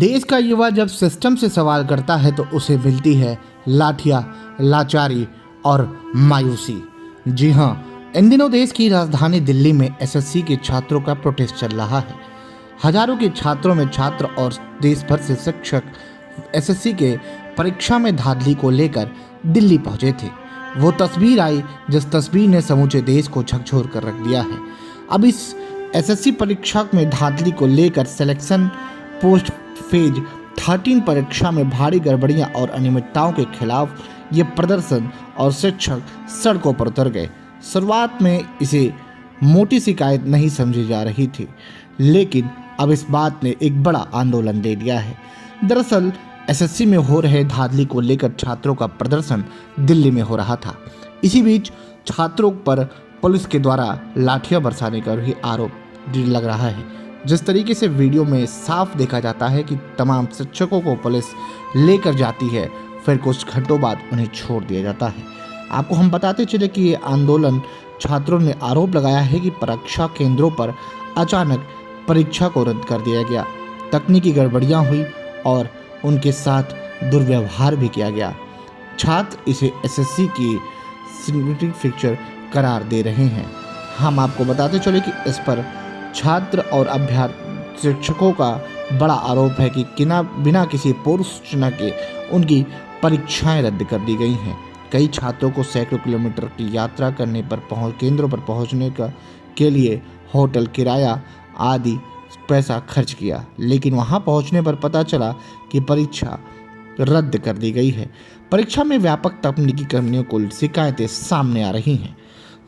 देश का युवा जब सिस्टम से सवाल करता है तो उसे मिलती है लाठियां, लाचारी और मायूसी। जी हाँ, इन दिनों देश की राजधानी दिल्ली में एसएससी के छात्रों का प्रोटेस्ट चल रहा है। हजारों के छात्रों में छात्र और देश भर से शिक्षक एसएससी के परीक्षा में धांधली को लेकर दिल्ली पहुंचे थे। वो तस्वीर आई जिस तस्वीर ने समूचे देश को झकझोर कर रख दिया है। अब इस एसएससी परीक्षा में धांधली को लेकर सिलेक्शन पोस्ट फेज 13 परीक्षा में भारी गड़बड़ियां और अनियमितताओं के खिलाफ ये प्रदर्शन और शिक्षक सड़कों पर उतर गए। शुरुआत में इसे मोटी शिकायत नहीं समझी जा रही थी, लेकिन अब इस बात ने एक बड़ा आंदोलन ले लिया है। दरअसल एसएससी में हो रहे धांधली को लेकर छात्रों का प्रदर्शन दिल्ली में हो रहा था। इसी बीच छात्रों पर पुलिस के द्वारा लाठियां बरसाने का भी आरोप लग रहा है। जिस तरीके से वीडियो में साफ देखा जाता है कि तमाम शिक्षकों को पुलिस लेकर जाती है, फिर कुछ घंटों बाद उन्हें छोड़ दिया जाता है। आपको हम बताते चले कि ये आंदोलन छात्रों ने आरोप लगाया है कि परीक्षा केंद्रों पर अचानक परीक्षा को रद्द कर दिया गया, तकनीकी गड़बड़ियां हुई और उनके साथ दुर्व्यवहार भी किया गया। छात्र इसे एसएससी की सिग्निफिकेंट फीचर करार दे रहे हैं। हम आपको बताते चले कि इस पर छात्र और अभ्यर्थी शिक्षकों का बड़ा आरोप है कि बिना किसी पूर्व सूचना के उनकी परीक्षाएं रद्द कर दी गई हैं। कई छात्रों को सैकड़ों किलोमीटर की यात्रा करने पर केंद्रों पर पहुंचने के लिए होटल किराया आदि पैसा खर्च किया, लेकिन वहां पहुंचने पर पता चला कि परीक्षा रद्द कर दी गई है। परीक्षा में व्यापक तकनीकी कमियों को शिकायतें सामने आ रही हैं,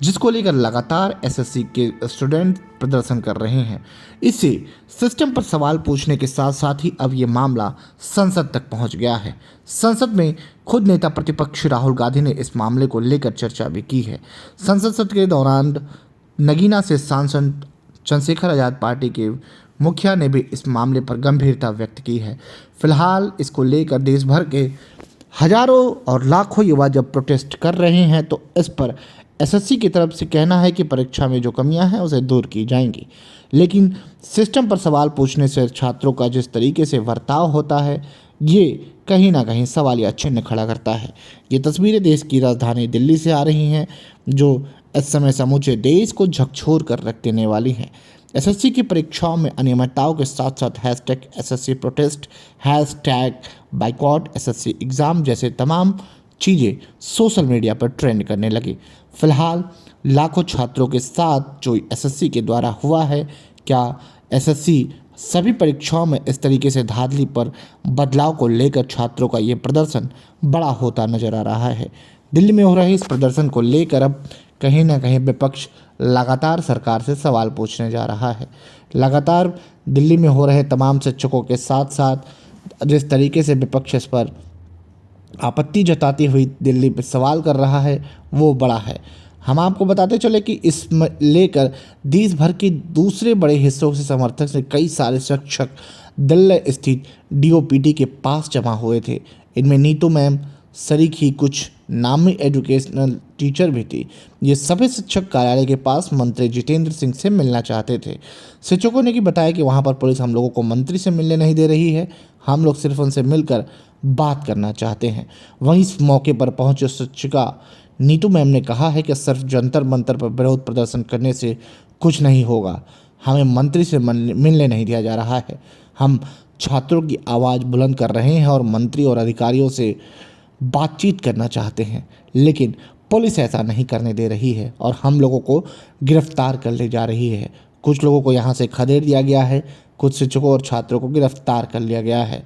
जिसको लेकर लगातार एसएससी के स्टूडेंट प्रदर्शन कर रहे हैं। इससे सिस्टम पर सवाल पूछने के साथ साथ ही अब ये मामला संसद तक पहुंच गया है। संसद में खुद नेता प्रतिपक्ष राहुल गांधी ने इस मामले को लेकर चर्चा भी की है। संसद सत्र के दौरान नगीना से सांसद चंद्रशेखर आजाद पार्टी के मुखिया ने भी इस मामले पर गंभीरता व्यक्त की है। फिलहाल इसको लेकर देश भर के हजारों और लाखों युवा जब प्रोटेस्ट कर रहे हैं तो इस पर एसएससी की तरफ से कहना है कि परीक्षा में जो कमियां हैं उसे दूर की जाएंगी, लेकिन सिस्टम पर सवाल पूछने से छात्रों का जिस तरीके से बर्ताव होता है ये कहीं ना कहीं सवालिया चिन्ह खड़ा करता है। ये तस्वीरें देश की राजधानी दिल्ली से आ रही हैं जो इस समय समूचे देश को झकझोर कर रख देने वाली हैं। एसएससी की परीक्षाओं में अनियमितताओं के साथ साथ hashtag SSC protest, hashtag boycott SSC exam जैसे तमाम चीज़ें सोशल मीडिया पर ट्रेंड करने लगी। फिलहाल लाखों छात्रों के साथ जो एसएससी के द्वारा हुआ है, क्या एसएससी सभी परीक्षाओं में इस तरीके से धांधली पर बदलाव को लेकर छात्रों का ये प्रदर्शन बड़ा होता नजर आ रहा है। दिल्ली में हो रहे इस प्रदर्शन को लेकर अब कहीं ना कहीं विपक्ष लगातार सरकार से सवाल पूछने जा रहा है। लगातार दिल्ली में हो रहे तमाम शिक्षकों के साथ साथ जिस तरीके से विपक्ष इस पर आपत्ति जताती हुई दिल्ली पर सवाल कर रहा है वो बड़ा है। हम आपको बताते चले कि इस लेकर देश भर के दूसरे बड़े हिस्सों से समर्थक से कई सारे शिक्षक दिल्ली स्थित डीओपीटी के पास जमा हुए थे। इनमें नीतू मैम सरीख ही कुछ नामी एजुकेशनल टीचर भी थी। ये सभी शिक्षक कार्यालय के पास मंत्री जितेंद्र सिंह से मिलना चाहते थे। शिक्षकों ने बताया कि वहाँ पर पुलिस हम लोगों को मंत्री से मिलने नहीं दे रही है, हम लोग सिर्फ उनसे मिलकर बात करना चाहते हैं। वहीं इस मौके पर पहुंचे शिक्षिका नीतू मैम ने कहा है कि सिर्फ जंतर मंतर पर विरोध प्रदर्शन करने से कुछ नहीं होगा, हमें मंत्री से मिलने नहीं दिया जा रहा है। हम छात्रों की आवाज़ बुलंद कर रहे हैं और मंत्री और अधिकारियों से बातचीत करना चाहते हैं, लेकिन पुलिस ऐसा नहीं करने दे रही है और हम लोगों को गिरफ्तार कर ले जा रही है। कुछ लोगों को यहाँ से खदेड़ दिया गया है, कुछ शिक्षकों और छात्रों को गिरफ्तार कर लिया गया है।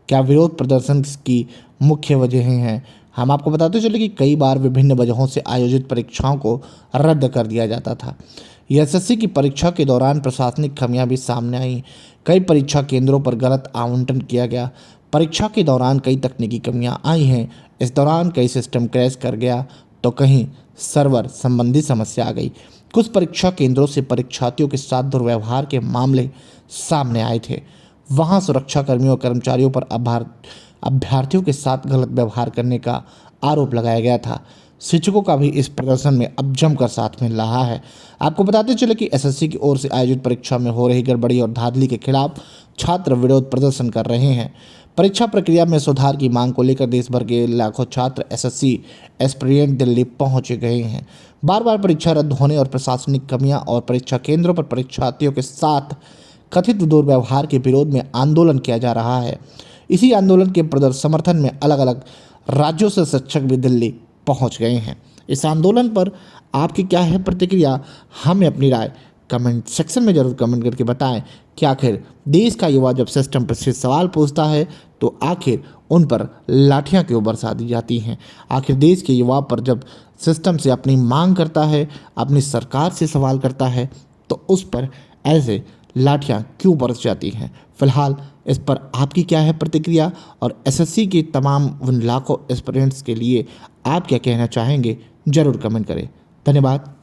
क्या विरोध प्रदर्शन की मुख्य वजहें हैं? हम आपको बताते चले कि कई बार विभिन्न वजहों से आयोजित परीक्षाओं को रद्द कर दिया जाता था। एसएससी की परीक्षा के दौरान प्रशासनिक खामियां भी सामने आई। कई परीक्षा केंद्रों पर गलत आवंटन किया गया। परीक्षा के दौरान कई तकनीकी कमियां आई हैं। इस दौरान कई सिस्टम क्रैश कर गया तो कहीं सर्वर संबंधी समस्या आ गई। कुछ परीक्षा केंद्रों से परीक्षार्थियों के साथ दुर्व्यवहार के मामले सामने आए थे। वहां सुरक्षा कर्मियों और कर्मचारियों पर अभ्यर्थियों के साथ गलत व्यवहार करने का आरोप लगाया गया था। शिक्षकों का भी इस प्रदर्शन में अब जमकर साथ मिल रहा है। आपको बताते चले कि एसएससी की ओर से आयोजित परीक्षा में हो रही गड़बड़ी और धांधली के खिलाफ छात्र विरोध प्रदर्शन कर रहे हैं। परीक्षा प्रक्रिया में सुधार की मांग को लेकर देश भर के लाखों छात्र एसएससी एस्पिरेंट दिल्ली पहुंच गए हैं। बार बार परीक्षा रद्द होने और प्रशासनिक कमियां और परीक्षा केंद्रों पर परीक्षार्थियों के साथ कथित दुर्व्यवहार के विरोध में आंदोलन किया जा रहा है। इसी आंदोलन के समर्थन में अलग अलग राज्यों से शिक्षक भी दिल्ली पहुंच गए हैं। इस आंदोलन पर आपकी क्या है प्रतिक्रिया, हमें अपनी राय कमेंट सेक्शन में जरूर कमेंट करके बताएं कि आखिर देश का युवा जब सिस्टम पर से सवाल पूछता है तो आखिर उन पर लाठियां क्यों बरसा दी जाती हैं। आखिर देश के युवा पर जब सिस्टम से अपनी मांग करता है, अपनी सरकार से सवाल करता है, तो उस पर ऐसे लाठियां क्यों बरस जाती हैं। फिलहाल इस पर आपकी क्या है प्रतिक्रिया और एसएससी के तमाम उन लाखों एस्पिरेंट्स के लिए आप क्या कहना चाहेंगे, जरूर कमेंट करें। धन्यवाद।